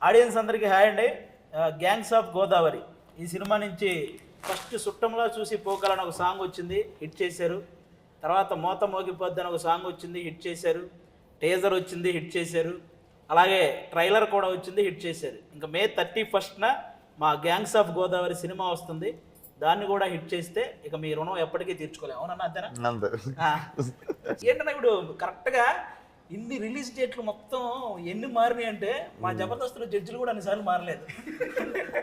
Audience అందరికీ hi అండి. Gangs of Godavari ఈ సినిమా నుంచి ఫస్ట్ సుట్టంలో చూసి పోకలని ఒక సాంగ్ వచ్చింది, హిట్ చేశారు. తర్వాత మోత మోగిపోద్ది అని ఒక సాంగ్ వచ్చింది, హిట్ చేశారు. టేజర్ వచ్చింది, హిట్ చేశారు. అలాగే ట్రైలర్ కూడా వచ్చింది, హిట్ చేశారు. ఇంకా May 31న మా గ్యాంగ్స్ ఆఫ్ గోదావరి సినిమా వస్తుంది. దాన్ని కూడా హిట్ చేస్తే ఇక మీ రుణం ఎప్పటికీ తీర్చుకోలేము. అవునన్నా అంతేనా? ఏంటన్నా ఇప్పుడు కరెక్ట్గా ఇన్ని రిలీజ్ డేట్లు మొత్తం ఎన్ని మారినాయి అంటే మా జబర్దస్త్లో జడ్జిలు కూడా అన్నిసార్లు మారలేదు.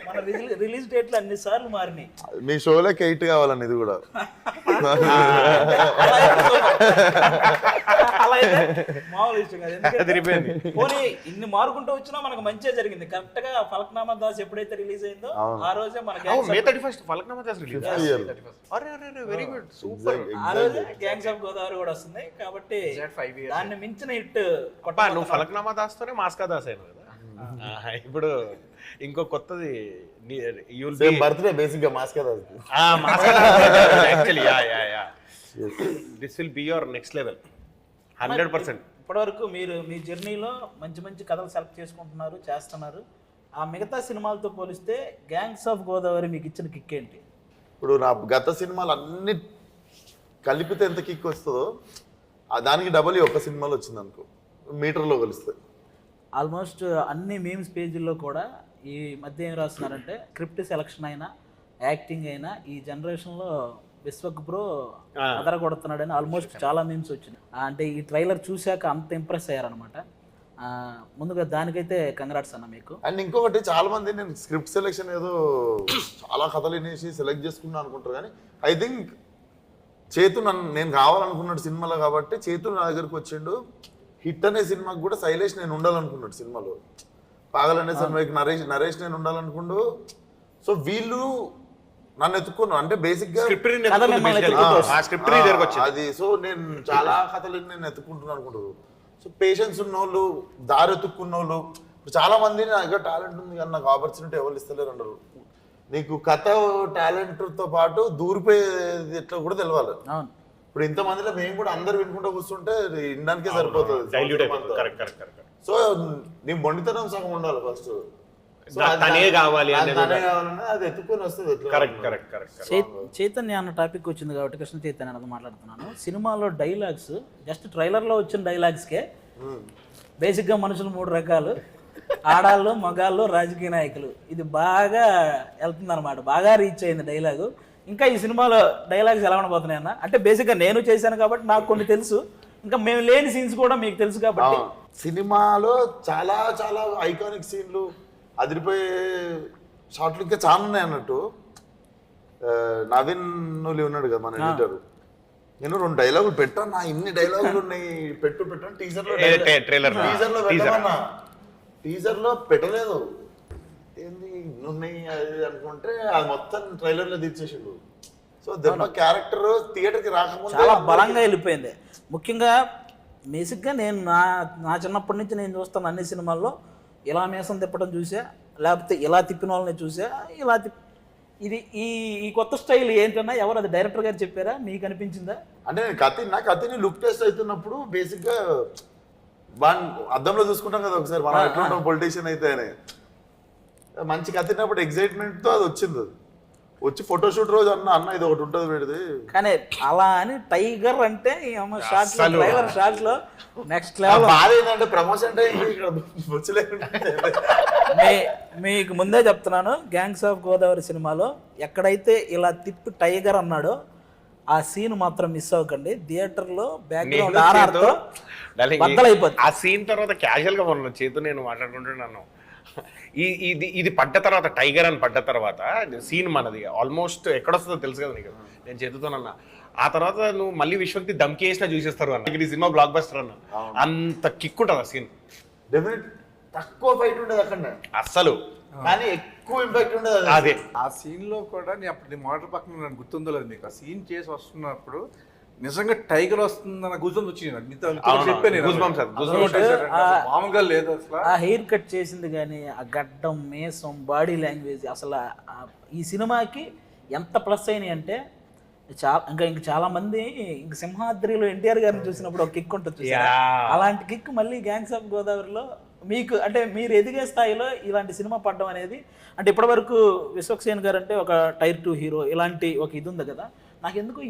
మన రిలీజ్ డేట్లు అన్నిసార్లు మారినాయి. మీ షోలోకి 8 కావాలండి ఇది కూడా. అలా అయితే మామూలు ఇష్టం కాదు. ఎందుకంటే పోనీ ఇన్ని మారుకుంటూ వచ్చినా మనకు మంచిగా జరిగింది. కరెక్ట్ గా ఫలక్నామా దాస్ ఎప్పుడైతే రిలీజ్ అయిందో ఆ రోజే మన May 31st Falaknuma Das release. Very good, super. ఆ రోజే గ్యాంగ్స్ ఆఫ్ గోదావరి కూడా వస్తుంది. కాబట్టి దాన్ని మించిన హిట్ నువ్వు ఫలక్నామా దాస్తోనే మాస్కా దాస్ అయినావు కదా. ఇప్పుడు ఇంకో కొత్తది బర్త్డే బేసిక్ గా mask this will be your next level 100%. ఇప్పటివరకు మీరు మీ జర్నీలో మంచి మంచి కథలు సెలెక్ట్ చేసుకుంటున్నారు, చేస్తున్నారు. ఆ మిగతా సినిమాలతో పోలిస్తే గ్యాంగ్స్ ఆఫ్ గోదావరి మీకు ఇచ్చిన కిక్ ఏంటి? ఇప్పుడు నా గత సినిమాలు అన్ని కలిపితే ఎంత కిక్ వస్తుందో దానికి డబల్ ఒక సినిమాలో వచ్చింది అనుకో, మీటర్లో కలిస్తే. ఆల్మోస్ట్ అన్ని మీమ్స్ పేజీల్లో కూడా ఈ మధ్య ఏం రాస్తున్నారంటే స్క్రిప్ట్ సెలక్షన్ అయినా యాక్టింగ్ అయినా ఈ జనరేషన్లో విశ్వక్ బ్రో అదర కొడుతున్నాడని ఆల్మోస్ట్ చాలా మీమ్స్ వచ్చినాయి. అంటే ఈ ట్రైలర్ చూశాక అంత ఇంప్రెస్ అయ్యారనమాట. ముందుగా దానికైతే కంగ్రాట్స్ అన్న మీకు. అండ్ ఇంకొకటి చాలా మంది నేను స్క్రిప్ట్ సెలెక్షన్ ఏదో చాలా కథలు వినేసి సెలెక్ట్ చేసుకున్నాను అనుకుంటారు, కానీ ఐ థింక్ చేతు నేను కావాలనుకున్నాడు సినిమాలో కాబట్టి చేతు నా దగ్గరకు వచ్చిండు. హిట్ అనే సినిమాకి కూడా శైలేష్ నేను ఉండాలనుకున్నాడు సినిమాలో, పాగల్ అనే సినిమాకి నరేష్ నేను ఉండాలనుకుండు. సో వీళ్ళు నన్ను ఎత్తుకున్నాను అంటే బేసిక్ గా అది. సో నేను చాలా కథలు నేను ఎత్తుకుంటున్నాను అనుకుంటారు. సో పేషెన్స్ ఉన్నోళ్ళు, దారి ఎత్తుక్కున్నోళ్ళు. ఇప్పుడు చాలా మంది నా దగ్గర టాలెంట్ ఉంది కానీ నాకు ఆపర్చునిటీ ఎవరు ఇస్తలేరు అన్నారు. నీకు కథ టాలెంట్ తో పాటు దూరిపోయేది ఎట్లా కూడా తెలవాలి. ఇప్పుడు ఇంతమందిలో మేము కూడా అందరు వినుకుంటూ కూర్చుంటే వినడానికే సరిపోతుంది. సో నీ మొండితనం సగం ఉండాలి ఫస్ట్. చైతన్య అన్న టాపిక్ వచ్చింది కాబట్టి కృష్ణ చైతన్య అన్నది మాట్లాడుతున్నాను. సినిమాలో డైలాగ్స్ జస్ట్ ట్రైలర్లో వచ్చిన డైలాగ్స్కే బేసిక్గా మనుషులు 3 రకాలు: ఆడాళ్ళు, మగాళ్ళు, రాజకీయ నాయకులు. ఇది బాగా వెళ్తుంది అనమాట, బాగా రీచ్ అయింది డైలాగు. ఇంకా ఈ సినిమాలో డైలాగ్స్ ఎలా ఉండబోతున్నాయి అన్న? అంటే బేసిక్గా నేను చేశాను కాబట్టి నాకు కొన్ని తెలుసు, ఇంకా మేము లేని సీన్స్ కూడా మీకు తెలుసు కాబట్టి. సినిమాలో చాలా చాలా ఐకానిక్ సీన్లు, అదిరిపోయే షార్ట్లు ఇంకా చాలా ఉన్నాయి అన్నట్టు. నవీన్ నువ్వు ఉన్నాడు కదా మన ఎడిటర్, నేను 2 డైలాగులు పెట్టాను. నా ఇన్ని డైలాగులు ఉన్నాయి, పెట్టాను టీజర్ లో పెట్టలేదు. ఏంది ఇన్ని ఉన్నాయి అది అనుకుంటే అది మొత్తం ట్రైలర్ లో తీర్చేసిండు. సో దెబ్బ క్యారెక్టర్ థియేటర్ కి రాకముందు చాలా బలంగా వెళ్ళిపోయింది. ముఖ్యంగా బేసిక్గా నేను నా చిన్నప్పటి నుంచి నేను చూస్తాను అన్ని సినిమాల్లో ఇలా మీసం తిప్పడం చూసా, లేకపోతే ఇలా తిప్పిన వాళ్ళని చూసా, ఇలా ఇది ఈ కొత్త స్టైల్ ఏంటన్నా ఎవరు అది డైరెక్టర్ గారు చెప్పారా, మీకు అనిపించిందా? అంటే నా కథని లుక్ టెస్ట్ అవుతున్నప్పుడు బేసిక్గా అద్దంలో చూసుకుంటాం కదా ఒకసారి మనం ఎట్లుంటాం పొలిటీషియన్ అయితే అని. మంచి కథినప్పుడు ఎగ్జైట్మెంట్తో అది వచ్చింది. వచ్చి ఫోటోషూట్ రోజు అన్న ఇది ఒకటి ఉంటుంది పెడితే, కానీ అలా అని టైగర్ అంటే షార్ట్ లో నెక్స్ట్ లెవెల్. బాధ ఏంటంటే ప్రమోషన్ మీకు ముందే చెప్తున్నాను, గ్యాంగ్స్ ఆఫ్ గోదావరి సినిమాలో ఎక్కడైతే ఇలా తిప్పి టైగర్ అన్నాడో ఆ సీన్ మాత్రం మిస్ అవ్వకండి. థియేటర్ లో బ్యాక్గ్రౌండ్ ఆర్ఆర్తో బద్దలైపోతుంది. ఆ సీన్ తర్వాత క్యాజువల్ గా మొన్న చేతు నేను మాట్లాడుకుంటున్నాను. ఇది పడ్డ తర్వాత, టైగర్ అని పడ్డ తర్వాత సీన్ మనది ఆల్మోస్ట్ ఎక్కడొస్తుందో తెలుసు కదా నీకు, నేను చేతుతోనన్నా. ఆ తర్వాత నువ్వు మళ్ళీ విశ్వక్తి దమ్కి వేసినా చూసేస్తారు అన్న. ఈ సినిమా బ్లాక్ బస్టర్ అన్న, అంత కిక్ ఉంటుంది ఆ సీన్. తక్కువ ఫైట్ ఉండదు అక్కడ అస్సలు, కానీ ఎక్కువ ఇంపాక్ట్ ఉండదు. అదే ఆ సీన్ లో కూడా నేను అప్పుడు మాటర్ పక్కన నాకు గుర్తుందో లేదు మీకు, ఆ సీన్ చేసి వస్తున్నప్పుడు నిజంగా టైగర్ వస్తుందన్న గూజం వచ్చింది. మామూలుగా లేదు అసలు. ఆ హెయిర్ కట్ చేసింది కానీ ఆ గడ్డం, మేసం, బాడీ లాంగ్వేజ్ అసలు ఈ సినిమాకి ఎంత ప్లస్ అయినాయి అంటే ఇంకా చాలా మంది ఇంక సింహాద్రిలో ఎన్టీఆర్ గారిని చూసినప్పుడు ఒక కిక్ ఉంటుంది, అలాంటి కిక్ మళ్ళీ గ్యాంగ్స్ ఆఫ్ గోదావరిలో మీకు అంటే మీరు ఎదిగే స్థాయిలో ఇలాంటి సినిమా పడడం అనేది అంటే ఇప్పటివరకు విశ్వక్సేన్ గారు అంటే ఒక టైర్ 2 హీరో ఇలాంటి ఒక ఇది ఉంది కదా, నాకు ఎందుకు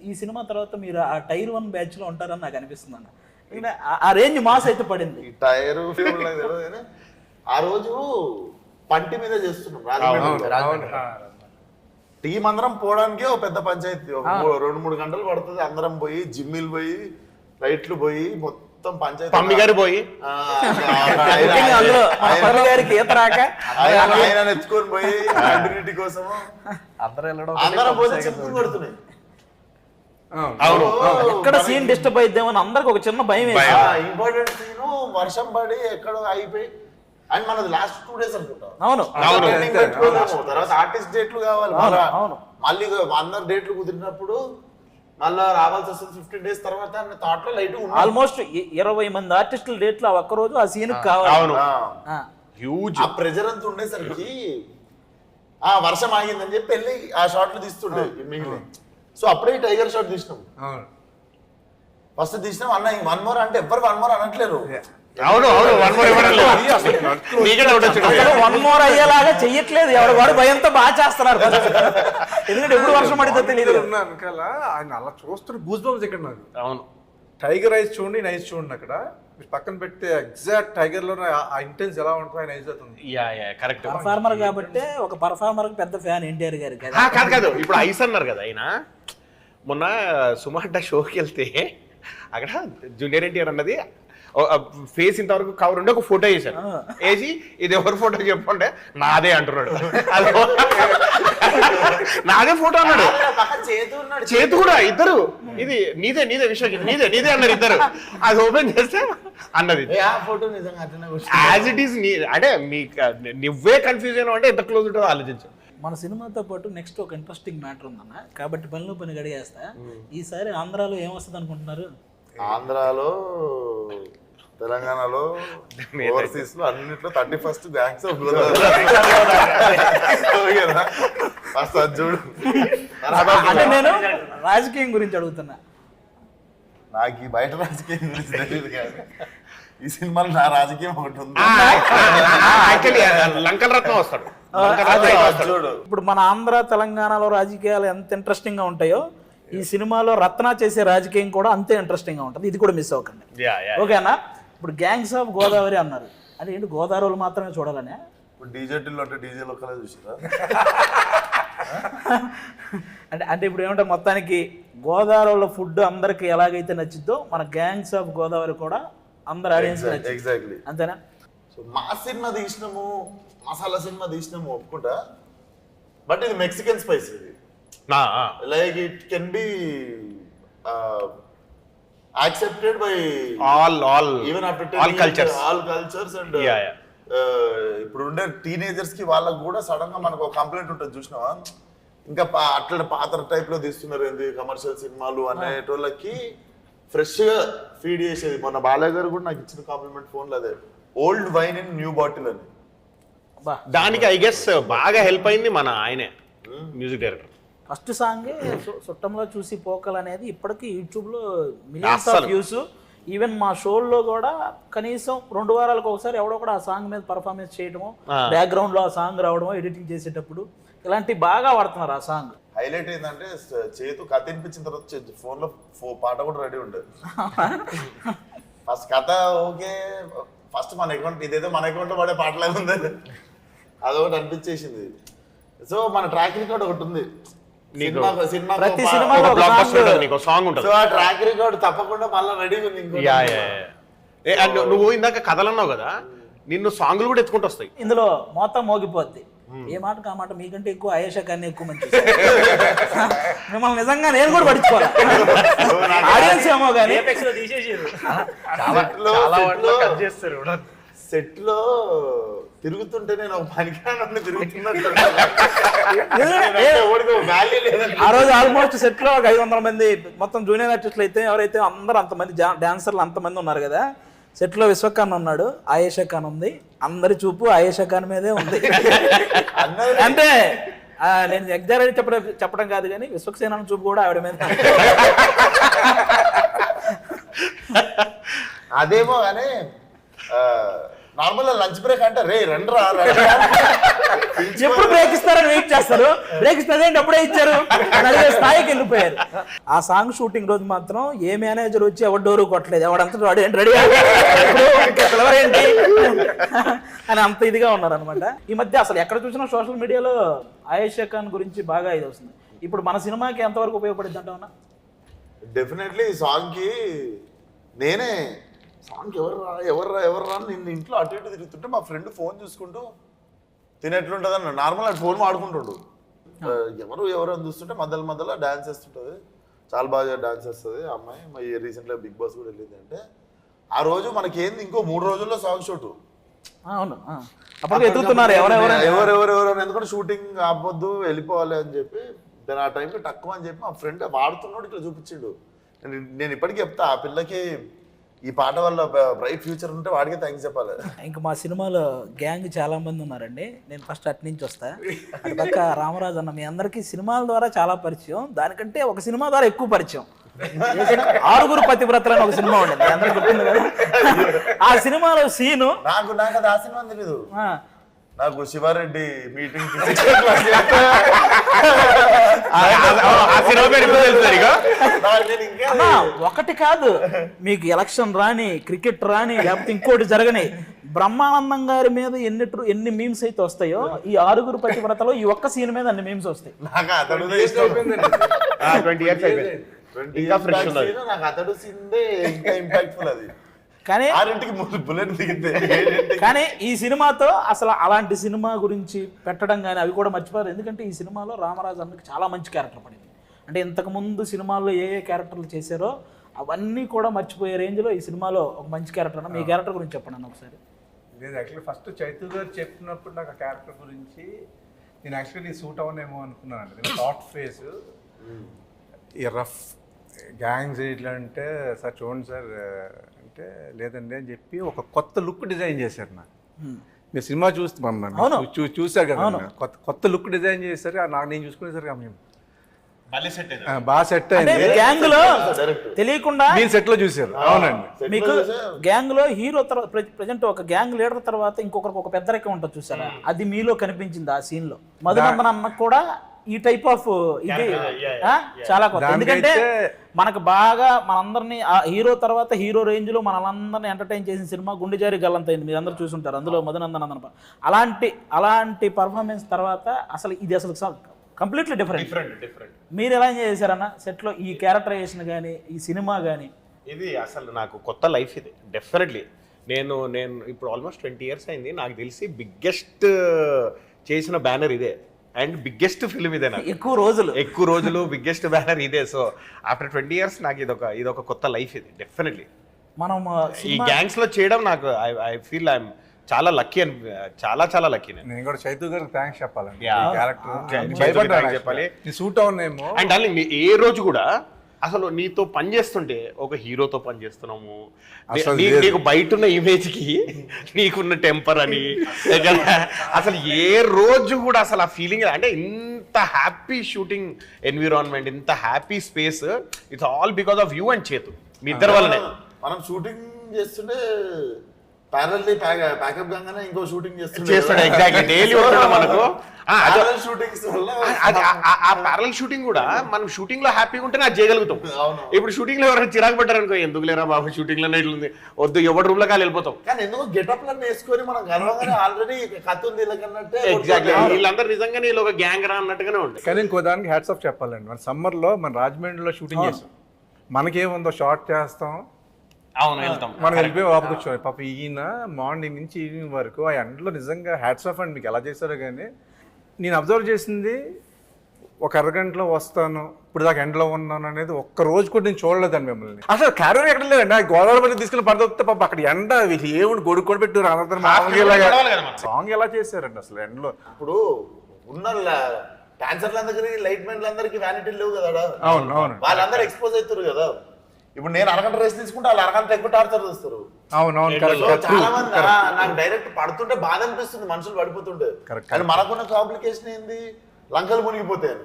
ఈ సినిమా తర్వాత మీరు ఆ టైర్ 1 బ్యాచ్లో ఉంటారని నాకు అనిపిస్తుంది అన్న. ఎందుకంటే ఆ రేంజ్ మాస్ అయితే పడింది. ఈ టైర్ ఆ రోజు పంటి మీద చేస్తున్నాం రాజమండ్రి. టీం అందరం పోవడానికే ఒక పెద్ద పంచాయతీ, 2-3 గంటలు పడుతుంది. అందరం పోయి జిమ్మిలు పోయి రైట్లు పోయి మొత్తం పంచాయతీ పమ్మి గారు పోయి ఆయన ఎత్తుకొని పోయి కంటిన్యూటీ కోసం అందరం పోతే చెప్పులు కొడుతున్నాయి. అవును, ఎక్కడ సీన్ డిస్టర్బ్ అయిద్దామని అందరికి ఒక చిన్న భయం. ఇంపార్టెంట్ సీన్ వర్షం పడి ఎక్కడో అయిపోయి అండ్ మనది లాస్ట్ 2 days అనుకుంటా. అవును తర్వాత ఆర్టిస్ట్ డేట్లు కావాలి మళ్ళీ అందరు డేట్లు కుదిరినప్పుడు మళ్ళీ రావాల్సి వస్తుంది 15 days తర్వాత థాట్ లో లైట్ ఆల్మోస్ట్ 20 మంది ఆర్టిస్టుల డేట్లు ఆ ఒక్కరోజు ఆ సీన్ కావాలి. అవును, హ్యూజ్ ఆ ప్రెజర్ అంతా ఉండేసరికి ఆ వర్షం ఆగిందని చెప్పి వెళ్ళి ఆ షాట్లు తీస్తుండే మిగిలిన. సో అప్పుడే టైగర్ షాట్ తీసినాం. ఫస్ట్ తీసినాం అన్న 1 more అంటే ఎవ్వరు 1 more అనట్లేరు. అవును అవును 1 more ఇవ్వడం లేదు. 1 more అయ్యేలాగా చెయ్యట్లేదు, ఎవరు వాడు భయంతో బాగా చేస్తున్నారు. ఎందుకంటే ఎప్పుడు వర్షం పడితే తెలియదు. వెనకాల ఆయన అలా చూస్తున్న గూస్ బంప్స్ ఇక్కడ నాకు. అవును, టైగర్ ఐస్ చూడండి, నైస్ చూడండి. అక్కడ పక్కన పెడితే ఎగ్జాక్ట్ టైగర్ లో ఆ ఇంటెన్స్ ఎలా ఉంటుందో ఆయన ఐస్ అవుతుంది. కరెక్ట్. పర్ఫార్మర్ కాబట్టి ఒక పర్ఫార్మర్ పెద్ద ఫ్యాన్ ఎన్టీఆర్ గారి. కాదు ఇప్పుడు ఐస్ అన్నారు కదా ఆయన. మొన్న సుమార్ట షోకి వెళ్తే అక్కడ జూనియర్ ఎన్టీఆర్ అన్నది ఫేస్ ఇంతవరకు కవర్ ఉండి ఒక ఫోటో వేసాను. వేసి ఇది ఎవరి ఫోటో చెప్పంటే నాదే అంటున్నాడు. నాదే ఫోటో అన్నాడు. చేతు కూడా ఇద్దరు ఇది నీదే నీదే విశ్వకి నీదే నీదే అన్నారు ఇద్దరు. అది ఓపెన్ చేస్తే అన్నది యాజ్ ఇట్ ఈస్. అంటే నువ్వే కన్ఫ్యూజ్ అయినా అంటే ఎంత క్లోజ్ ఉంటుందో ఆలోచించు. మన సినిమాతో పాటు నెక్స్ట్ ఒక ఇంట్రెస్టింగ్ మ్యాటర్ ఉందన్న, కాబట్టి పనిలో పని గడిగేస్తా. ఈసారి ఆంధ్రాలో ఏమొస్తుంది అనుకుంటున్నారు? ఆంధ్రాలో తెలంగాణలో ఓవర్సీస్ లో అన్నిట్లో 31st గ్యాంగ్స్ ఆఫ్ చూడు. అంటే నేను రాజకీయం గురించి అడుగుతున్నా. నాకు ఈ బయట రాజకీయం గురించి తెలియదు కానీ ఈ సినిమాలో నా రాజకీయం ఒకటి ఉంది. లంకల రత్నం వస్తాడు. ఇప్పుడు మన ఆంధ్ర తెలంగాణలో రాజకీయాలు ఎంత ఇంట్రెస్టింగ్ గా ఉంటాయో ఈ సినిమాలో రత్న చేసే రాజకీయం కూడా అంతే ఇంట్రెస్టింగ్ గా ఉంటుంది. ఇది కూడా మిస్ అవ్వకండి, ఓకేనా? ఇప్పుడు గ్యాంగ్స్ ఆఫ్ గోదావరి అన్నారు, అంటే ఏంటి గోదావరి మాత్రమే చూడాలనే? ఇప్పుడు డీజేటీలో అంటే డీజేలు ఒక్కలే చూసారా? అంటే ఇప్పుడు ఏమంటే మొత్తానికి గోదావరిలో ఫుడ్ అందరికి ఎలాగైతే నచ్చిద్దో మన గ్యాంగ్స్ ఆఫ్ గోదావరి కూడా అందరు ఆడియన్స్ ఎగ్జాక్ట్లీ అంతేనా? సో మా సినిమా తీసినాము, మసాలా సినిమా తీసినాము ఒప్పుకుంటా, బట్ ఇది మెక్సికన్ స్పైస్. ఇది like it can be accepted by all even after all cultures and ఇప్పుడు ఉండే టీనేజర్స్ కి వాళ్ళకి కూడా సడన్ గా మనకు ఒక కంప్లైంట్ ఉంటుంది చూసినావా, ఇంకా అట్లా పాత టైప్ లో తీస్తున్నారు ఏంది కమర్షియల్ సినిమాలు అనేటోళ్ళకి ఫ్రెష్ గా ఫీడ్ చేసేది. మొన్న బాలయ్య గారు కూడా నాకు ఇచ్చిన కాంప్లిమెంట్ ఫోన్ లో అదే, old wine in new bottle అని. దానికి ఐ గెస్ బాగా హెల్ప్ అయింది మన ఆయనే మ్యూజిక్ డైరెక్టర్. ఫస్ట్ సాంగే చుట్టంలో చూసి పోకలు అనేది ఇప్పటికీ యూట్యూబ్లో మిలియన్స్ ఆఫ్ వ్యూస్. ఈవెన్ మా షోల్లో కూడా కనీసం 2 వారాలకు ఒకసారి ఎవడో కూడా ఆ సాంగ్ మీద పర్ఫార్మెన్స్ చేయడము, బ్యాక్గ్రౌండ్ లో ఆ సాంగ్ రావడము, ఎడిటింగ్ చేసేటప్పుడు ఇలాంటి బాగా వాడుతున్నారు. ఆ సాంగ్ హైలైట్ ఏంటంటే చేతు కథ వినిపించిన తర్వాత ఫోన్ లో పాట కూడా రెడీ ఉండేది. ఫస్ట్ కథ ఓకే, ఫస్ట్ మన అకౌంట్ ఇదేదో మన అకౌంట్ లో పడే పాటలాగా ఉంది, అదొకటి అనిపించేసింది. సో మన ట్రాక్ రికార్డ్ ఒకటి ఉంది, ప్రతి సినిమాలో సాంగ్ ఉంటుంది. సో ఆ ట్రాక్ రికార్డ్ తప్పకుండా మళ్ళీ రెడీ ఉంది. నువ్వు ఇందాక కథలు అన్నావు కదా, నిన్ను సాంగ్లు కూడా ఎత్తుకుంటూ వస్తాయి. ఇందులో మొత్తం మోగిపోద్ది. ఏ మాటకు ఆ మాట మీకంటే ఎక్కువ ఆయేషా ఖాన్ ఎక్కువ మంచి మిమ్మల్ని నిజంగా నేను కూడా పడుచుకోవాలి. ఆడియన్స్ ఏమో కానీ సెట్ లో తిరుగుతుంటే నేను పనికిరాను తిరుగుతున్నట్టు. ఆ రోజు ఆల్మోస్ట్ సెట్ లో 500 మంది మొత్తం జూనియర్ ఆర్టిస్టులు అయితే ఎవరైతే అందరూ అంతమంది డాన్సర్లు అంతమంది ఉన్నారు కదా. సెట్ లో విశ్వక్ ఖాన్ ఉన్నాడు, ఆయేషా ఖాన్ ఉంది, అందరి చూపు ఆయేషా ఖాన్ మీదే ఉంది. అంటే నేను ఎగ్జాక్ట్ చెప్పడం కాదు కానీ విశ్వక్సేన చూపు కూడా ఆవిడ మీద. అదేమో కానీ నార్మల్ లంచ్ బ్రేక్ అంటే రే రండి రా ఎప్పుడు బ్రేక్ ఇస్తారని వెయిట్ చేస్తారు, బ్రేక్ ఇస్తే అప్పుడే ఇచ్చారు అని అడిగే స్థాయికి వెళ్ళిపోయారు. ఆ సాంగ్ షూటింగ్ రోజు మాత్రం ఏ మేనేజర్ వచ్చి ఎవరు డోరు కొట్టలేదు, ఎవడంతా వాడు ఏంటి రెడీ ఏంటి అని అంత ఇదిగా ఉన్నారనమాట. ఈ మధ్య అసలు ఎక్కడ చూసినా సోషల్ మీడియాలో ఆయేషా ఖాన్ గురించి బాగా ఇది వస్తుంది. ఇప్పుడు మన సినిమాకి ఎంతవరకు ఉపయోగపడింది అంటావునా? డెఫినెట్లీ ఈ సాంగ్కి నేనే సాంగ్ ఎవర్రా నిన్ను ఇంట్లో అటు ఇటు తిరుగుతుంటే మా ఫ్రెండ్ ఫోన్ చూసుకుంటూ తినేట్లుంటుంది అన్న నార్మల్ అటు ఫోన్ ఆడుకుంటుండు. ఎవరు అని చూస్తుంటే మధ్యలో డాన్స్ చేస్తుంటుంది, చాలా బాగా డాన్స్ చేస్తుంది ఆ అమ్మాయి. రీసెంట్గా బిగ్ బాస్ కూడా వెళ్ళింది. అంటే ఆ రోజు మనకేంది ఇంకో 3 రోజుల్లో సాంగ్ షూట్. అవును, అప్పుడు ఎదుగుతున్నారు ఎవరెవరు ఎందుకంటే షూటింగ్ ఆపొద్దు వెళ్ళిపోవాలి అని చెప్పి నేను ఆ టైంకి తక్కువ అని చెప్పి మా ఫ్రెండ్ వాడుతున్నాడు ఇట్లా చూపించిండు. నేను ఇప్పటికీ చెప్తా ఆ పిల్లకి ఈ పాట వల్ల బ్రైట్ ఫ్యూచర్ ఉంటే వాడికి థ్యాంక్స్ చెప్పాలి. ఇంకా మా సినిమాలో గ్యాంగ్ చాలా మంది ఉన్నారండి. నేను ఫస్ట్ అటు నుంచి వస్తా. అటు పక్క రామరాజు అన్న, మీ అందరికీ సినిమాల ద్వారా చాలా పరిచయం, దానికంటే ఒక సినిమా ద్వారా ఎక్కువ పరిచయం. 6 పతివ్రతలు అని ఒక సినిమా ఉండేది, అందరికి గుర్తుంది కదా. ఆ సినిమాలో సీను నాకు అది ఆ సినిమా తెలీదు. నాకు శివారెడ్డి మీటింగ్ ఒకటి కాదు, మీకు ఎలక్షన్ రాని, క్రికెట్ రాని, లేకపోతే ఇంకోటి జరగని, బ్రహ్మానందం గారి మీద ఎన్ని మీమ్స్ అయితే వస్తాయో ఈ 6 పతివ్రతలో ఈ ఒక్క సీన్ మీద అన్ని మీమ్స్ వస్తాయి. నాకు అతడు 20 years అయిపోయింది. నాకు అతడు సీన్దే ఇంకా ఇంపాక్ట్ఫుల్. అది కానీ బుల్లెట్ దిగితే కానీ ఈ సినిమాతో అసలు అలాంటి సినిమా గురించి పెట్టడం కానీ అవి కూడా మర్చిపోయారు. ఎందుకంటే ఈ సినిమాలో రామరాజు అన్నకి చాలా మంచి క్యారెక్టర్ పడింది. అంటే ఇంతకుముందు సినిమాల్లో ఏ క్యారెక్టర్లు చేశారో అవన్నీ కూడా మర్చిపోయే రేంజ్లో ఈ సినిమాలో ఒక మంచి క్యారెక్టర్ అన్న. మీ క్యారెక్టర్ గురించి చెప్పండి అన్న ఒకసారి. నేను యాక్చువల్లీ ఫస్ట్ చైతు గారు చెప్పినప్పుడు నాకు ఆ క్యారెక్టర్ గురించి నేను యాక్చువల్లీ సూట్ అవ్వనేమో అనుకున్నాను. నేను థాట్ ఫేస్ ఈ రఫ్ గ్యాంగ్స్ ఇట్లా అంటే సార్ చూడండి సార్ అంటే లేదండి అని చెప్పి ఒక కొత్త లుక్ డిజైన్ చేశారు. నాకు మీరు సినిమా చూస్తారు కదా, కొత్త లుక్ డిజైన్ చేశారు. నాకు నేను చూసుకునేసరికి మేము బాగా సెట్ అయింది. గ్యాంగ్ లో తెలియకుండా మీరు సెట్ లో చూసారు. అవునండి, మీకు గ్యాంగ్ లో హీరో ప్రజెంట్ ఒక గ్యాంగ్ లీడర్ తర్వాత ఇంకొకరికి ఒక పెద్ద రెక్క ఉంటుంది చూసారా, అది మీలో కనిపించింది ఆ సీన్ లో. మధునందన్ అన్న కూడా ఈ టైప్ ఆఫ్ ఇది చాలా కొత్త. ఎందుకంటే మనకు బాగా మనందరినీ హీరో తర్వాత హీరో రేంజ్ లో మనందరినీ ఎంటర్టైన్ చేసిన సినిమా గుండెజారి గల్లంతైంది, మీరు అందరూ చూసుంటారు. అందులో మధునందన్ అన్న అలాంటి పర్ఫార్మెన్స్ తర్వాత అసలు ఇది అసలు కంప్లీట్లీ డిఫరెంట్. మీరు ఎలా ఎంజాయ్ చేశారన్న సెట్లో ఈ క్యారెక్టరైజేషన్ కానీ ఈ సినిమా కానీ? ఇది అసలు నాకు కొత్త లైఫ్ ఇది డెఫినెట్లీ. నేను ఇప్పుడు ఆల్మోస్ట్ 20 years అయింది. నాకు తెలిసి బిగ్గెస్ట్ చేసిన బ్యానర్ ఇదే అండ్ బిగ్గెస్ట్ ఫిల్మ్ ఇదే. నాకు ఎక్కువ రోజులు బిగ్గెస్ట్ బ్యానర్ ఇదే. సో ఆఫ్టర్ 20 years నాకు ఇదొక కొత్త లైఫ్ ఇది డెఫినెట్లీ. మనం ఈ గ్యాంగ్స్ లో చేయడం నాకు ఐ ఫీల్ ఐఎమ్ చాలా లక్కీ అని, చాలా లక్కీ. నేను కూడా చైతు గారికి థ్యాంక్స్ చెప్పాలండి. చెప్పాలి సూట్ అవునేమో. అండ్ డార్లింగ్ ఏ రోజు కూడా అసలు నీతో పని చేస్తుంటే ఒక హీరోతో పని చేస్తున్నాము, నీకు బయట ఉన్న ఇమేజ్ కి నీకున్న టెంపర్ అని అసలు ఏ రోజు కూడా అసలు ఆ ఫీలింగ్ అంటే ఇంత హ్యాపీ షూటింగ్ ఎన్విరాన్మెంట్, ఇంత happy space, it's all because of you and చేతు, మీ ఇద్దరు వల్లనే. మనం షూటింగ్ చేస్తుంటే ప్యారల్లీ ప్యాకప్ గానే ఇంకో షూటింగ్ చేస్తాడు. ఎగ్జాక్ట్లీ డైలీ మనకు షూటింగ్స్ ఆ ప్యారల్ షూటింగ్ కూడా మనం షూటింగ్ లో హ్యాపీగా ఉంటే నాకు చేయగలుగుతాం. ఇప్పుడు షూటింగ్ లో ఎవరైనా చిరాకు పడ్డారనుకో, ఎందుకు లేరా బాబు షూటింగ్ లోనే ఇట్లుంది వద్దు, ఎవరి రూమ్ లో కాదు వెళ్ళిపోతాం. కానీ ఎందుకు గెటప్ లను వేసుకొని మనం గర్వంగానే ఆల్రెడీ కథ ఉంది ఇలాగన్నట్టే. ఎగ్జాక్ట్లీ వీళ్ళందరూ నిజంగానే వీళ్ళు ఒక గ్యాంగ్ రా అన్నట్టుగానే ఉంటుంది. కానీ ఇంకో దానికి హ్యాట్స్ ఆఫ్ చెప్పాలండి. మన సమ్మర్ లో మన రాజమండ్రిలో షూటింగ్ చేస్తాం, మనకేముందో షార్ట్ చేస్తాం, మనం వెళ్ళిపోయి వాపకొచ్చాం. పాప ఈయన మార్నింగ్ నుంచి ఈవినింగ్ వరకు ఆ ఎండలో నిజంగా హ్యాట్స్ ఆఫ్ అండి. మీకు ఎలా చేశారో కానీ నేను అబ్జర్వ్ చేసింది ఒక అరగంటలో వస్తాను, ఇప్పుడు దాకా ఎండలో ఉన్నాను అనేది ఒక్క రోజు కూడా నేను చూడలేదండి మిమ్మల్ని. అసలు క్యారవన్ ఎక్కడ లేదండి. గోదావరి మీద తీసుకుని పడదొక్కితే పాప అక్కడ ఎండ ఏముండి గొడుగు కూడా పెట్టారు. సాంగ్ ఎలా చేశారండి అసలు ఎండలో? ఇప్పుడు ఉన్న డాన్సర్లందరికీ లైట్ మ్యాన్లందరికీ వ్యానిటీ లేవు కదా. అవును, వాళ్ళందరూ ఎక్స్పోజ్ అవుతారు కదా. ఇప్పుడు నేను అరగంట రేస్ తీసుకుంటే వాళ్ళు అరగంట ఎక్కువ టార్చర్ చూస్తారు. అవునవును, చాలా మంది నాకు డైరెక్ట్ పడుతుంటే బాధ అనిపిస్తుంది, మనుషులు పడిపోతుంటే. కానీ మనకున్న కాంప్లికేషన్ ఏంది, లంకలు మునిగిపోతాయి.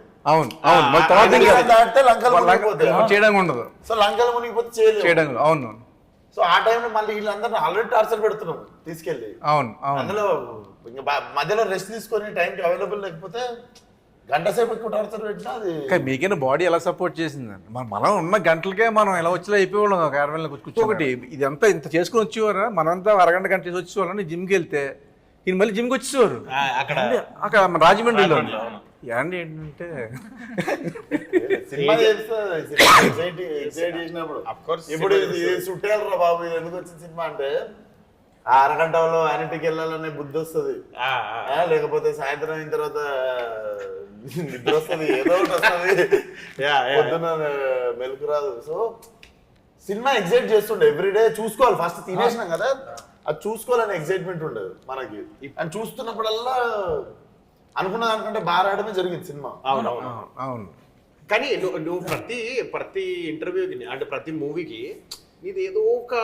దాటితే లంకలు మునిగిపోతాయి, చేయడం ఉండదు. సో లంకలు మునిగిపోతే చేయడం. అవును, సో ఆ టైంలో మళ్ళీ వీళ్ళందరినీ ఆల్రెడీ టార్చర్ పెడుతున్నాం తీసుకెళ్ళి. అవును అవును. అందులో ఇంకా మధ్యలో రెస్ట్ తీసుకొని టైంకి అవైలబుల్ లేకపోతే గంట సేపు ఎక్కువ టార్చర్ పెట్టినా అది కానీ మీకైనా బాడీ ఎలా సపోర్ట్ చేసిందండి? మనం ఉన్న గంటలకే మనం ఎలా వచ్చేలా అయిపోయేవాళ్ళం ఒక 60 కూర్చోబట్టి ఇదంతా ఇంత చేసుకుని వచ్చేవారా? మనంతా అరగంట గంట చేసి వచ్చేవాళ్ళని జిమ్కి వెళ్తే ఈయన మళ్ళీ జిమ్కి వచ్చేవారు అక్కడ మన రాజమండ్రిలో. ఏంటి ఏంటంటే సినిమా చేసినప్పుడు ఇప్పుడు ఇది చుట్టాలరా బాబు, ఇది ఎందుకు వచ్చిన సినిమా అంటే ఆ అరగంటలో యానిటీకి వెళ్ళాలనే బుద్ధి వస్తుంది, లేకపోతే సాయంత్రం అయిన తర్వాత నిద్ర వస్తుంది, ఏదో ఒకటి వస్తుంది, పొద్దున మెలకు రాదు. సో సినిమా ఎగ్జైట్ చేస్తుండే, ఎవ్రీడే చూసుకోవాలి. ఫస్ట్ తినేసినాం కదా, అది చూసుకోవాలని ఎగ్జైట్మెంట్ ఉండదు మనకి. అని చూస్తున్నప్పుడల్లా అనుకున్న దానికంటే బాగా ఆడమే జరిగింది సినిమా. అవునవును అవును. కానీ నువ్వు ప్రతి ఇంటర్వ్యూకి అంటే ప్రతి మూవీకి నీది ఏదో ఒక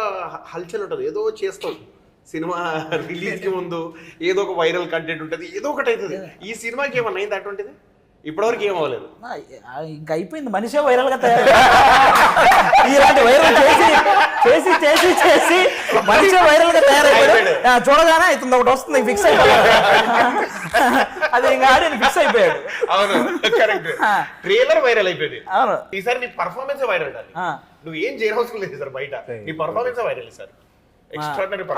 హల్చల్ ఉంటుంది, ఏదో చేస్తావు. సినిమా రిలీజ్కి ముందు ఏదో ఒక వైరల్ కంటెంట్ ఉంటుంది, ఏదో ఒకటి అవుతుంది. ఈ సినిమాకి ఏమన్నా అయింది అటువంటిది? ఇప్పటివరకు ఏం అవ్వలేదు. ఇంకా అయిపోయింది, మనిషే వైరల్ గా తయారు. ఇలాంటి వైరల్ చేసి చేసి చేసి చేసి మనిషే వైరల్ గా తయారైపోయాడు. చూడగానే అవుతుంది ఒకటి వస్తుంది, ఫిక్స్ అయిపోయాడు. అది ఇంకా ఆడి ఫిక్స్ అయిపోయాడు. అవును కరెక్ట్. ట్రైలర్ వైరల్ అయిపోయింది. అవును. ఈసారి నీ పర్ఫార్మెన్స్ వైరల్ అది. నువ్వు ఏం చేయవలసిన లేదు సార్, బయట నీ పర్ఫార్మెన్స్ వైరల్ సార్.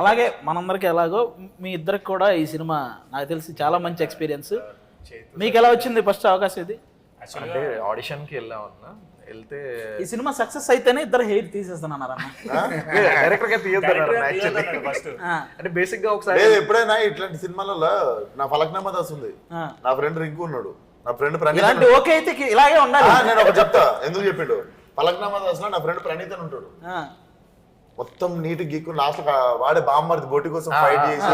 అలాగే మనందరికి ఎలాగో మీ ఇద్దరికి కూడా ఈ సినిమా నాకు తెలిసి చాలా మంచి ఎక్స్పీరియన్స్. మీకు ఎలా వచ్చింది ఫస్ట్ అవకాశం ఇది? అంటే ఆడిషన్కి వెళ్ళామన్నా, వెళ్తే ఈ సినిమా సక్సెస్ అయితేనే ఇద్దరు హెయిర్ తీసేస్తానన్నారన్న. డైరెక్టర్ గా తీయొద్దన్నారు ఫస్ట్. అంటే బేసిక్ గా ఒకసారి ఎప్పుడైనా ఇట్లాంటి సినిమాలలో నా ఫలక్నామా దాస్ ఉంది, నా ఫ్రెండ్ రింకు ఉన్నాడు, నా ఫ్రెండ్ ప్రణీత్. ఇలాంటి ఓకే అయితే ఇలాగే ఉండాలి. నేను ఒక చెప్తా ఎందుకు చెప్పిండు. ఫలక్నామా దాస్ లో నా ఫ్రెండ్ ప్రణీత్ అని ఉంటాడు, మొత్తం నీట్ గీక్కు లాస్ట్ వాడే బామ్మర్ది బోటి కోసం ఫైట్ చేసి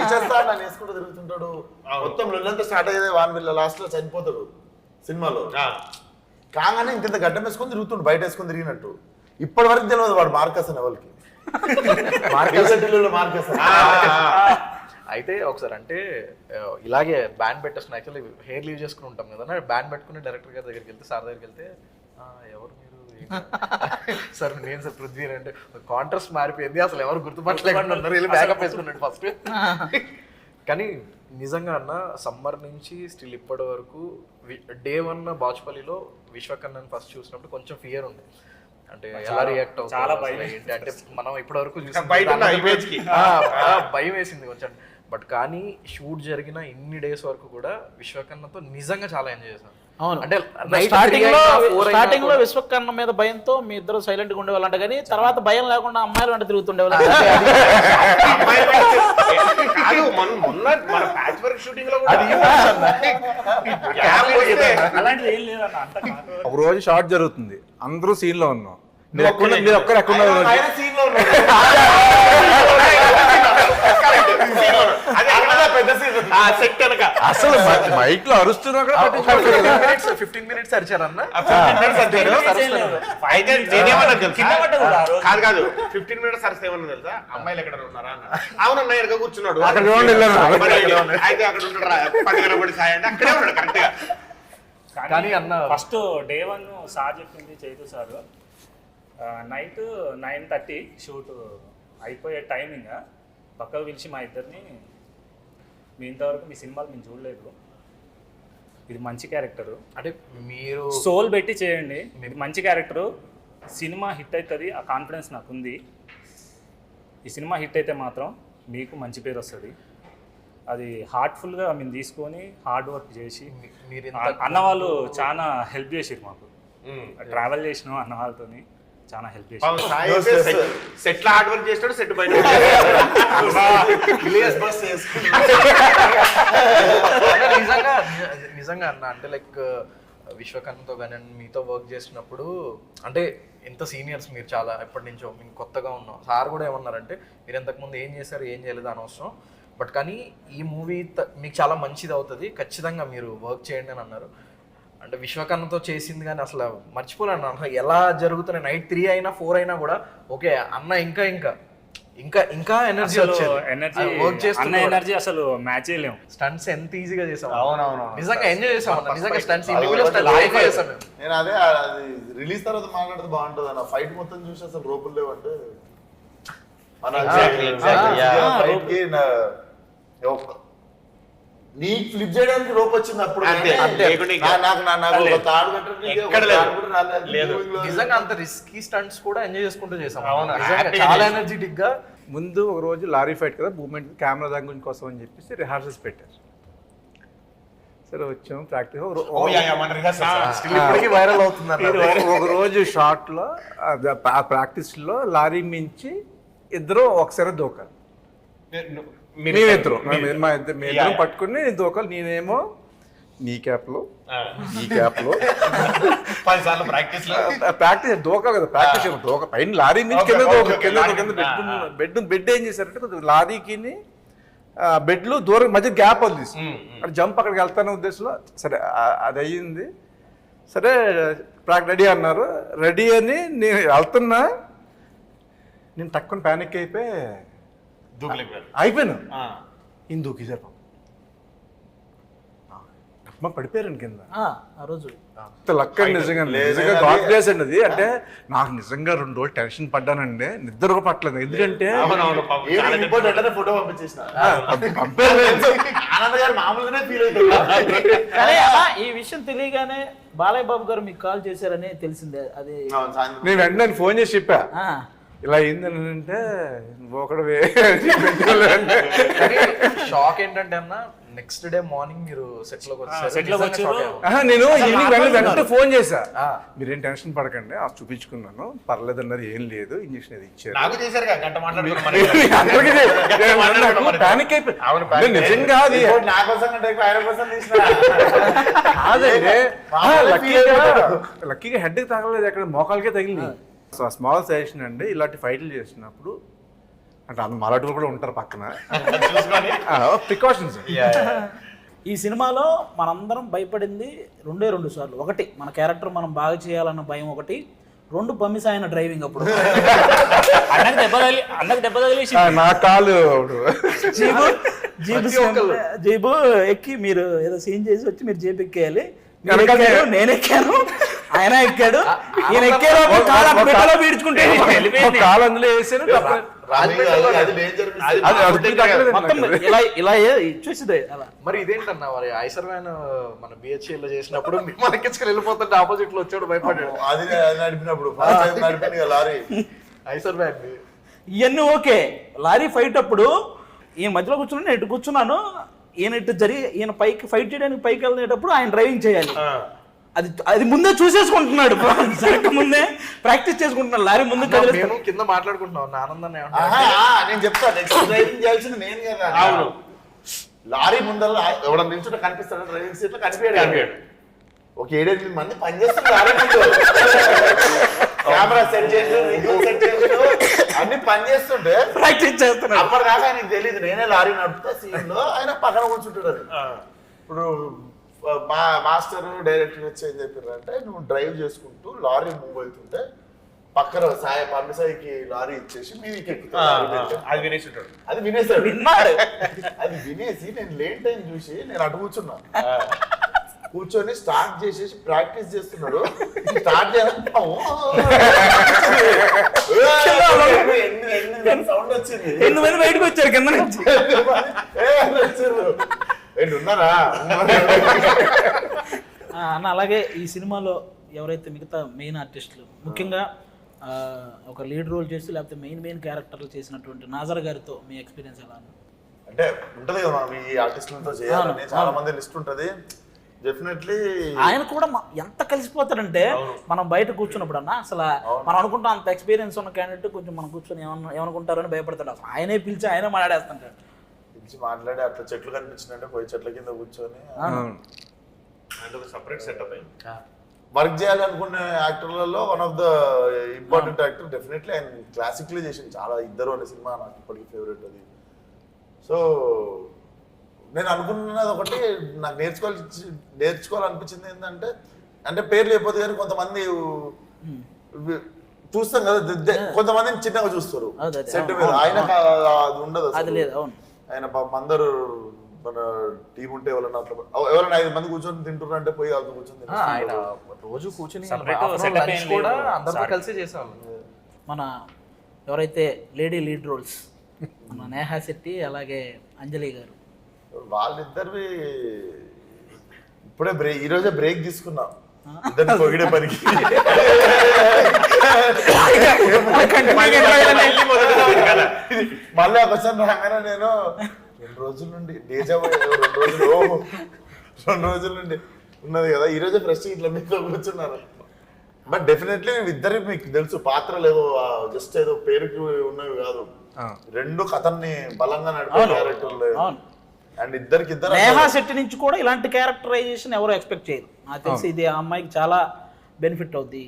ఇచ్చేస్తాను వేసుకుంటూ తిరుగుతుంటాడు. మొత్తం లొల్లంతా స్టార్ట్ అయ్యేది వాన్ వీళ్ళ లాస్ట్ లో చనిపోతాడు సినిమాలో. కాగానే ఇంత గడ్డం వేసుకొని తిరుగుతుండు, బయట వేసుకొని తిరిగినట్టు. ఇప్పటి వరకు తెలియదు వాడు మార్కస్ అని ఎవరికి. మార్కస్ అయితే ఒకసారి అంటే ఇలాగే బ్యాండ్ పెట్టేస్తున్నా, యాక్చువల్లీ హెయిర్ లీవ్ చేసుకుని ఉంటాం కదా, బ్యాండ్ పెట్టుకుని డైరెక్టర్ గారి దగ్గరికి వెళ్తే, సార్ దగ్గరికి వెళ్తే ఎవరు మీరు సార్ నేను సార్ పృథ్వీ అంటే కాంట్రాస్ట్ మారిపోయింది, అసలు ఎవరు గుర్తుపట్టలేకుండా వెళ్ళి బ్యాకప్ వేసుకున్నాడు ఫస్ట్. కానీ నిజంగా అన్న సమ్మర్ నుంచి స్టిల్ ఇప్పటి వరకు డే 1 బాచుపల్లిలో విశ్వకన్నని ఫస్ట్ చూసినప్పుడు కొంచెం ఫియర్ ఉంది. అంటే ఎలా రియాక్ట్ అవుతుంది ఏంటి అంటే మనం ఇప్పటి వరకు భయం వేసింది కొంచెం. బట్ కానీ షూట్ జరిగిన ఇన్ని డేస్ వరకు కూడా విశ్వకన్నతో నిజంగా చాలా ఎంజాయ్ చేశాను. అంటే స్టార్టింగ్ లో విశ్వకర్ణ మీద భయంతో మీ ఇద్దరు సైలెంట్ గా ఉండేవాళ్ళంట, కానీ తర్వాత భయం లేకుండా అమ్మాయిలు అంటే తిరుగుతుండేవాళ్ళు. ఒక రోజు షార్ట్ జరుగుతుంది, అందరూ సీన్ లో ఉన్నాం, మీరు ఒక్కరు ఎక్కడ అసలు మైక్ లో అరుస్తున్నా కూడా 15 minutes అరిచారన్న. కాదు 15 minutes అరిస్తే ఏమన్నా తెలుసా, అమ్మాయిలు ఎక్కడ ఉన్నారా అన్న. అవునన్నా ఎక్కడ కూర్చున్నాడు, అయితే అక్కడ ఉంటాడు 10 గంటల సాయి అంటే అక్కడే ఉన్నాడు కరెక్ట్ గా. కానీ అన్న ఫస్ట్ డే 1 సార్ చెప్పింది చైతు సార్, నైట్ 9:30 షూట్ అయిపోయే టైమింగ్ పక్కకు పిలిచి మా ఇద్దరిని, మీ ఇంతవరకు మీ సినిమాలు మేము చూడలేదు, ఇది మంచి క్యారెక్టరు అంటే మీరు సోల్ పెట్టి చేయండి, ఇది మంచి క్యారెక్టరు, సినిమా హిట్ అవుతుంది, ఆ కాన్ఫిడెన్స్ నాకు ఉంది. ఈ సినిమా హిట్ అయితే మాత్రం మీకు మంచి పేరు వస్తుంది. అది హార్ట్ఫుల్గా మేము తీసుకొని హార్డ్ వర్క్ చేసి, అన్నవాళ్ళు చాలా హెల్ప్ చేసారు మాకు. ట్రావెల్ చేసినాం అన్న వాళ్ళతోని, చాలా హెల్ప్ చేసి సెట్ లో హార్డ్ వర్క్ చేస్తాడు, సెట్ బయట నిజంగా అన్న. అంటే లైక్ విశ్వకర్ణతో కానీ మీతో వర్క్ చేసినప్పుడు అంటే ఎంత సీనియర్స్ మీరు, చాలా ఎప్పటి నుంచో మేము కొత్తగా ఉన్నాం. సార్ కూడా ఏమన్నారంటే మీరు ఇంతకుముందు ఏం చేశారు ఏం చేయలేదు అనవసరం, బట్ కానీ ఈ మూవీ మీకు చాలా మంచిది అవుతుంది, ఖచ్చితంగా మీరు వర్క్ చేయండి అని అన్నారు. అంటే విశ్వకర్ణతో చేసింది కానీ అసలు మర్చిపోలేను. అసలు ఎలా జరుగుతున్నాయి, నైట్ 3 అయినా 4 అయినా కూడా ఓకే అన్న ఇంకా ఇంకా ఎనర్జీ ఎనర్జీ వర్క్ అన్న చేస్తున్న ఎనర్జీ అసలు మ్యాచ్ చేయలేము. స్టంట్స్ ఎంత ఈజీగా చేసాం. అవునవును. నిజంగా ఎంజాయ్ చేసాం అన్న. నిజంగా స్టంట్స్ అది ఇండివిజువల్ ఒకటి స్టంట్స్ live చేసాం మేము. నేను అదే అది రిలీజ్ తర్వాత మాట్లాడితే బాగుంటుంది అన్న. ఫైట్ మొత్తం చూసి అసలు రోపులు లేవంటే మన Exactly, yeah. ఫైట్ కి నీ ఫ్లిప్ చేయడానికి రోప్ వచ్చింది అప్పుడు. అంతే, అంతే. లేకుంటే ఇంకా- నాకు ఒక లేదు. తాడు కట్టడానికి ఎక్కడ ఒక లేదు. తాడు కూడా రాలేదు. లేదు. Moving లో నిజంగా అంత రిస్కీ స్టంట్స్ కూడా ఎంజాయ్ చేసుకుంటూ చేసాం. అవును, నిజంగా happy చాలా చేసాం. ఎనర్జెటిక్ గా. ముందు ఒక రోజు లారీ ఫైట్ కదా, మూమెంట్ కెమెరా దాని కోసం అని చెప్పేసి రిహార్సల్స్ పెట్టారు. సరే వచ్చాము ప్రాక్టీస్. Oh, yeah, yeah, మన rehearsals. Still ఇప్పటికీ వైరల్ అవుతుంది. ఒక రోజు షార్ట్లో ప్రాక్టీస్లో లారీ మించి ఇద్దరు ఒకసారి దూకాలి. మేమిద్దరం మేమిద్దరం పట్టుకుని దూకాలి. నేనేమో నీ క్యాప్లో ఈ క్యాప్లో 10 సార్లు ప్రాక్టీస్ లో ప్రాక్టీస్ దూకాలి కదా, ప్రాక్టీస్ దూక పైన లారీ నుంచి కింద కింద బెడ్ ఏం చేశారంటే కొంచెం లారీకి బెడ్లు దూరం మధ్య గ్యాప్ వదిలేసి అక్కడ జంప్ అక్కడికి వెళ్తానే ఉద్దేశంలో సరే అది అయ్యింది. సరే రెడీ అన్నారు. రెడీ అని నేను వెళ్తున్నా, నేను తక్కువ ప్యానిక్ అయిపోయాను. ఈయన దూకేశారు పాపం, పడిపోయారండి కింద. ఆ రోజు లక్క నిజంగా నిజంగా గాడ్ బ్లెస్ అండి అది. అంటే నాకు నిజంగా 2 రోజులు టెన్షన్ పడ్డానండి, నిద్ర కూడా పట్టలేదు. ఎందుకంటే ఫోటో పంపించేసిన పంపారు. ఆనంద్ గారు మామూలుగానే ఫీల్ అవుతుంది. కానీ అలా ఈ విషయం తెలియగానే బాలయ్య బాబు గారు మీకు కాల్ చేశారని తెలిసిందే. అది నేను వెంటనే ఫోన్ చేసి చెప్పా ఆ, ఇలా అయిందని. అంటే ఒకడు షాక్ ఏంటంటే అన్న, నెక్స్ట్ డే మార్నింగ్ మీరు సెట్ లోకి వచ్చారు. నేను ఈవినింగ్ వెంటనే ఫోన్ చేశా, మీరేం టెన్షన్ పడకండి, ఆ చూపించుకున్నాను, పర్లేదు అన్నారు, ఏం లేదు, ఇంజక్షన్ అది ఇచ్చారు. నాకు చేశారు గంట ప్యానిక్ అయిపోయి నిజంగా అది నా కోసం ఆయన కోసం తీసిన కాదండి. లక్కీగా హెడ్కి తగలలేదు, ఎక్కడ మోకాలకే తగిలింది. స్మాల్ సజెషన్ అండి, ఇలాంటి ఫైట్లు చేసినప్పుడు అంటే మరాఠీలు కూడా ఉంటారు పక్కన, ప్రికాషన్స్. ఈ సినిమాలో మనందరం భయపడింది 2 సార్లు. ఒకటి మన క్యారెక్టర్ మనం బాగా చేయాలన్న భయం, ఒకటి 2 పమ్మిస్ ఆయన డ్రైవింగ్ అప్పుడు అన్నకు దెబ్బ తగిలేసి నా కాలు జీబు ఎక్కి మీరు ఏదో సీన్ చేసి వచ్చి మీరు జీప్ ఎక్కేయాలి. నేను ఎక్కాను, ఆయన ఎక్కాడు, ఈయన ఎక్కేలోపు కాలు పీడ్చుకుంటే కాలు అందులో వేసాను. మొత్తం ఇలా చూసిదే అలా. మరి ఇదేంటన్నా, మరి ఐసర్ వ్యాన్ మన బిహెచ్ఎల్ లో చేసినప్పుడు మనకి వెళ్ళిపోతుంటే ఆపోజిట్ లో వచ్చాడు, భయపడ్డాడు. అది నడిపినప్పుడు నడిపింది లారీ ఐసర్ వ్యాన్ ఇవన్నీ ఓకే. లారీ ఫైట్ అప్పుడు ఈయన మధ్యలో కూర్చున్నాను, నేను ఇటు కూర్చున్నాను, ఈయన ఇటు ఈయన పైకి ఫైట్ చేయడానికి పైకి వెళ్ళేటప్పుడు ఆయన డ్రైవింగ్ చేయాలి. అది ముందే చూసేసుకుంటున్నాడు, ముందే ప్రాక్టీస్ చేసుకుంటున్నాడు. లారీ ముందు మేము కింద మాట్లాడుకుంటున్నాం ఆనందాన్ని. నేను చెప్తాను, నెక్స్ట్ డ్రైవింగ్ చేయాల్సింది నేను కదా. అవును, లారీ ముందర ఎవడన్నా నిల్చుంటే కనిపిస్తాడు, డ్రైవింగ్ సీట్ లో కనిపించాడు. ఒక 7-8 మంది పనిచేస్తుంది లారీ ముందు, కెమెరా సెట్ చేసి అన్ని పని చేస్తుంటే ప్రాక్టీస్ చేస్తున్నాడు. అప్పటిదాకా ఆయనకు తెలియదు నేనే లారీ నడుపుతా సీన్ లో, ఆయన పక్కన కూర్చుంటాడు. అది ఇప్పుడు మా మాస్టర్ డైరెక్టర్ వచ్చి ఏం చెప్పారంటే, నువ్వు డ్రైవ్ చేసుకుంటూ లారీ మూవ్ అవుతుంటే పక్కన పమ్మిసాయికి లారీ ఇచ్చేసి మీదికి అది వినేసి ఉంటాడు. అది వినేసాడు. విన్నాడు. అది వినేసి నేను లేట్ టైం చూసి నేను అటు కూర్చున్నా, కూర్చొని స్టార్ట్ చేసేసి ప్రాక్టీస్ చేస్తున్నాడు. స్టార్ట్ సౌండ్ వచ్చింది, 8 మంది బయటకు వచ్చారు కింద నుంచి. ఉన్నారా అన్న, అలాగే ఈ సినిమాలో ఎవరైతే మిగతా మెయిన్ ఆర్టిస్టులు, ముఖ్యంగా ఒక లీడ్ రోల్ చేసి లేకపోతే మెయిన్ క్యారెక్టర్లు చేసినటువంటి నాజర్ గారితో మీ ఎక్స్పీరియన్స్ ఎలా ఉంది? అంటే ఉంటది కదా మనం ఈ ఆర్టిస్టులతో చేయాలని చాలా మంది లిస్ట్ ఉంటది. డెఫినెట్లీ ఆయన కూడా ఎంత కలిసిపోతాడంటే, మనం బయట కూర్చున్నప్పుడు అన్న అసలు మనం అనుకుంటాం అంత ఎక్స్పీరియన్స్ ఉన్న క్యాండిడేట్ కొంచెం మనం కూర్చొని ఏమనుకుంటారని భయపడతాడు. అసలు ఆయనే పిలిచి ఆయనే మాట్లాడేస్తుంటాడు. పిలిచి మాట్లాడి అట్లా చెట్లు కనిపించినట్టే పోయి చెట్ల కింద కూర్చొని సపరేట్ సెటప్ వర్క్ చేయాలనుకునే యాక్టర్లలో one of the important actor. Definitely ఆయన క్లాసిక్లీ చేసింది చాలా. ఇద్దరు అనే సినిమా నాకు ఇప్పటికీ ఫేవరెట్ అది. సో నేను అనుకున్నది ఒకటి, నాకు నేర్చుకోవాలనిపించింది ఏంటంటే, అంటే పేర్లు లేకపోతే కానీ కొంతమంది చూస్తాం కదా కొంతమందిని చిన్నగా చూస్తారు అదే, సెట్ మీద. ఆయనకు అది ఉండదు అది అసలు. లేదు. అవును, ఆయన పాపం అందరూ మన టీం ఉంటే ఎవరైనా 5 మంది కూర్చొని తింటున్నారు అంటే పోయి వాళ్ళు కూర్చొని ఆయన రోజు కూర్చొని Separate afternoon setup lunch ఏం కూడా లేదు. అందరితో కలిసి చేసేవాళ్ళు. మన ఎవరైతే లేడీ లీడ్ రోల్స్ మన నేహా శెట్టి అలాగే అంజలి గారు, వాళ్ళిద్దరివి ఇప్పుడే ఈ రోజే బ్రేక్ తీసుకున్నా ఇద్దరిని పొగిడే పనికి. మళ్ళీ ఆ క్వశ్చన్ రాగానే నేను 2 రోజుల నుండి రెండు రోజుల నుండి ఉన్నది కదా, ఈ రోజే ఫ్రెష్ ఇట్లా మీతో కూర్చున్నారు. బట్ డెఫినెట్లీ ఇద్దరి మీకు తెలుసు పాత్రలు ఏదో జస్ట్ ఏదో పేరుకి ఉన్నవి కాదు, రెండు కథల్ని బలంగా నడిపే క్యారెక్టర్లు. అండ్ ఇద్దరికి ఇద్దరు నేహా శెట్టి నుంచి కూడా ఇలాంటి క్యారెక్టరైజేషన్ ఎవరు ఎక్స్పెక్ట్ చేయరు నాకు తెలిసి. ఇది ఆ అమ్మాయికి చాలా బెనిఫిట్ అవుద్ది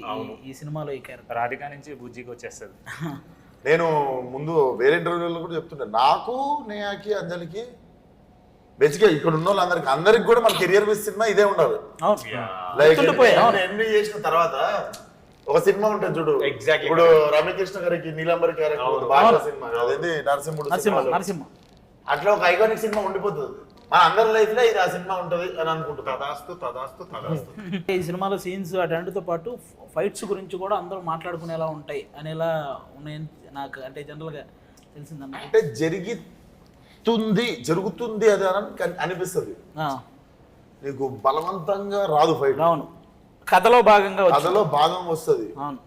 ఈ సినిమాలో ఈ క్యారెక్టర్. రాధిక నుంచి బుజ్జికి వచ్చేస్తుంది. నేను ముందు వేరే ఇంటర్వ్యూలో కూడా చెప్తుంటే నాకు నేహాకి అంజలికి బేసిక్గా ఇక్కడ ఉన్న వాళ్ళందరికి కూడా మన కెరియర్ బేస్ సినిమా ఇదే ఉండాలి. లైక్ ఎంబీ చేసిన తర్వాత ఒక సినిమా ఉంటుంది చూడు, ఇప్పుడు రమ్యకృష్ణ గారికి నీలంబరి క్యారెక్టర్ బాగా సినిమా అదేంటి నరసింహ, అట్లా ఒక ఐకానిక్ సినిమా ఉండిపోతుంది మన అందరి లైఫ్ లో ఇది ఆ సినిమా ఉంటది అని అనుకుంటున్నా. తదాస్తు. ఈ సినిమాలో సీన్స్ అటన్నిటితో పాటు ఫైట్స్ గురించి కూడా అందరూ మాట్లాడుకునేలా ఉంటాయి అనేలా ఉన్నాయని నాకు అంటే జనరల్గా తెలిసిందన్న. అంటే జరుగుతుంది అది అని అనిపిస్తుంది, నీకు బలవంతంగా రాదు ఫైట్. అవును, కథలో భాగంగా వస్తుంది. అవును,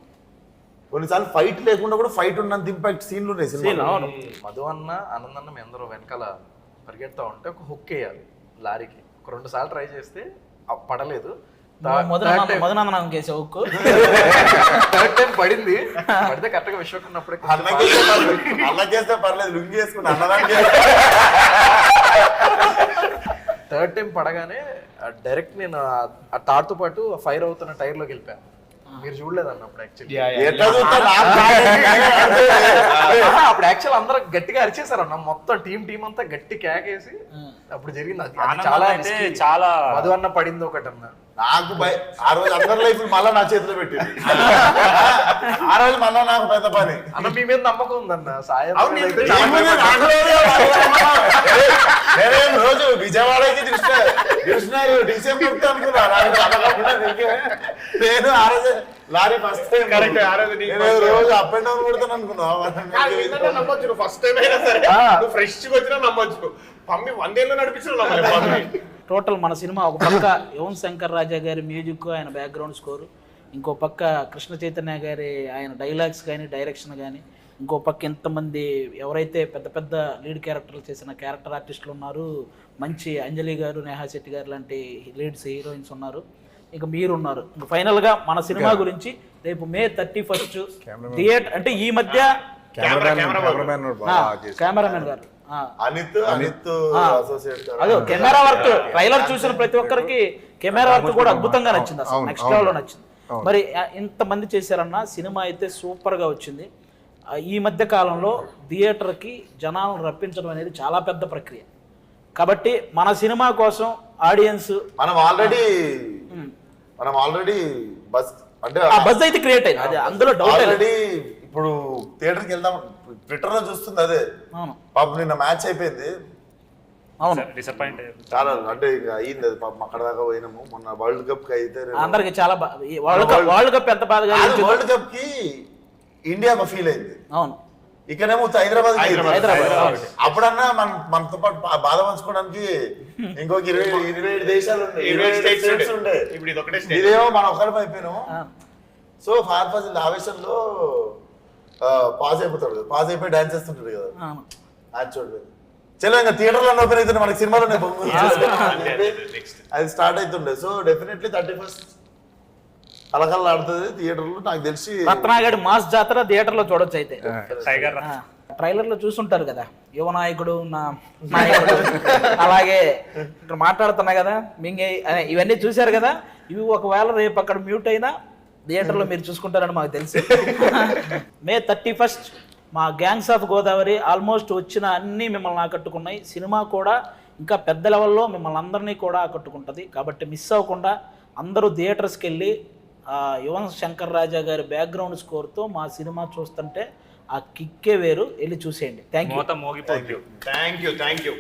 కొన్నిసార్లు ఫైట్ లేకుండా కూడా ఫైట్ ఉన్నంత ఇంపాక్ట్ సీన్లు ఉన్నాయి సినిమా. అవును, మధు అన్న ఆనందన్న మీ అందరూ వెనకాల పరిగెడతా ఉంటే ఒక హుక్ వేయాలి లారీకి. ఒక 2 సార్లు ట్రై చేస్తే పడలేదు. మధునందనం కేసు హుక్ థర్డ్ టైం పడింది. పడితే కరెక్ట్ గా విశ్వకున్నప్పుడే అన్నకేస్తే పర్లేదు, లుంగి వేసుకుని అన్నదానికి. థర్డ్ టైం పడగానే డైరెక్ట్ నేను ఆ తాడుతో పాటు ఫైర్ అవుతున్న టైర్ లోకి వెళ్ళిపోయాను. మీరు చూడలేదన్న అప్పుడు అప్పుడు యాక్చువల్ అందరూ గట్టిగా అరిచేసారు అన్న, మొత్తం టీం అంతా గట్టి కేకేసి అప్పుడు జరిగింది. అది చాలా మధు అన్న పడింది ఒకటి అన్న. నాకు ఆ రోజు అందరి లైఫ్ మళ్ళా నా చేతిలో పెట్టింది. ఆ రోజు మళ్ళా నాకు పెద్ద పని. అన్న మీ మీద నమ్మకం ఉందన్న. సాయం రోజు విజయవాడకి చూసినారు డిసెంబర్ నేను ఆ రోజు లారీ ఫస్ట్ టైం రోజు అప్ అండ్ డౌన్ కొడతాను అనుకున్నా. నమ్మొచ్చు ఫస్ట్ టైం అయినా సరే, ఫ్రెష్ వచ్చినా నమ్మొచ్చు. పమ్మి 100 ఏళ్ళు నడిపించిన టోటల్ మన సినిమా ఒక పక్క యువన్ శంకర్ రాజా గారి మ్యూజిక్, ఆయన బ్యాక్గ్రౌండ్ స్కోరు, ఇంకో పక్క కృష్ణ చైతన్య గారి ఆయన డైలాగ్స్ కానీ డైరెక్షన్ కానీ, ఇంకో పక్క ఇంతమంది ఎవరైతే పెద్ద పెద్ద లీడ్ క్యారెక్టర్లు చేసిన క్యారెక్టర్ ఆర్టిస్టులు ఉన్నారు, మంచి అంజలి గారు, నేహా శెట్టి గారు లాంటి లీడ్స్ హీరోయిన్స్ ఉన్నారు, ఇంకా మీరు ఉన్నారు. ఇంకా ఫైనల్గా మన సినిమా గురించి రేపు May 31 థియేటర్ అంటే ఈ మధ్య కెమెరామెన్ గారు అదే కెమెరా వర్క్ ట్రైలర్ చూసిన ప్రతి ఒక్కరికి కెమెరా వర్క్ కూడా అద్భుతంగా నచ్చింది, అసలు నెక్స్ట్ లెవెల్లో నచ్చింది. మరి ఇంతమంది చేశారన్న సినిమా అయితే సూపర్గా వచ్చింది. ఈ మధ్య కాలంలో థియేటర్కి జనాలను రప్పించడం అనేది చాలా పెద్ద ప్రక్రియ. కాబట్టి మన సినిమా కోసం ఆడియన్స్ మనం ఆల్రెడీ బస్ అంటే బస్ అయితే క్రియేట్ అయింది, అది అందులో డౌట్ ఆల్రెడీ. ఇప్పుడు థియేటర్కి వెళ్దాం ట్విట్టర్ లో చూస్తుంది అదే. పాపం నిన్న మ్యాచ్ అయిపోయింది, అవును డిసప్పాయింట్ చాలా అంటే అయ్యింది అది పాపం. అక్కడ దాకా పోయినాము. మొన్న వరల్డ్ కప్ కి అయితే అందరికి చాలా వరల్డ్ కప్ ఎంత బాధగా వరల్డ్ కప్ కి ఇండియా ఫీల్ అయింది. అవును, ఇక్కడేమో హైదరాబాద్. అప్పుడన్నా మనతో పాటు బాధ పంచుకోవడానికి ఇంకొక 27 దేశాలు ఉండే, ఇదేమో మనం ఒక్కడిపై అయిపోయినాము. సో ఫార్ఫాజిల్ ఆవేశంలో పాస్ అయిపోయి డాన్స్ చేస్తుంటాడు కదా, అది చూడలేదు. చలో ఇంకా థియేటర్లో ఓపెన్ అవుతుంది మనకి సినిమాలోనే అది స్టార్ట్ అవుతుండే. సో డెఫినెట్లీ 31 కలకల్లా ఆడుతుంది థియేటర్లో. నాకు తెలిసి రత్నాగడి మాస్ జాతర థియేటర్లో చూడొచ్చు. అయితే టైగర్ ట్రైలర్ లో చూసుంటారు కదా, యువ నాయకుడు నా నాయకుడు అలాగే ఇక్కడ మాట్లాడుతున్నా కదా మింగే ఇవన్నీ చూశారు కదా. ఇవి ఒకవేళ రేపు అక్కడ మ్యూట్ అయినా థియేటర్లో మీరు చూసుకుంటారని మాకు తెలుసు. May 31 మా గ్యాంగ్స్ ఆఫ్ గోదావరి ఆల్మోస్ట్ వచ్చిన అన్నీ మిమ్మల్ని ఆకట్టుకున్నాయి. సినిమా కూడా ఇంకా పెద్ద లెవెల్లో మిమ్మల్ని అందరినీ కూడా ఆకట్టుకుంటుంది. కాబట్టి మిస్ అవ్వకుండా అందరూ థియేటర్స్కి వెళ్ళి యువన్ శంకర్ రాజా గారి బ్యాక్గ్రౌండ్ స్కోర్తో మా సినిమా చూస్తుంటే ఆ కిక్కే వేరు, వెళ్ళి చూసేయండి. Thank you. మోత మోగిపోద్ది. Thank you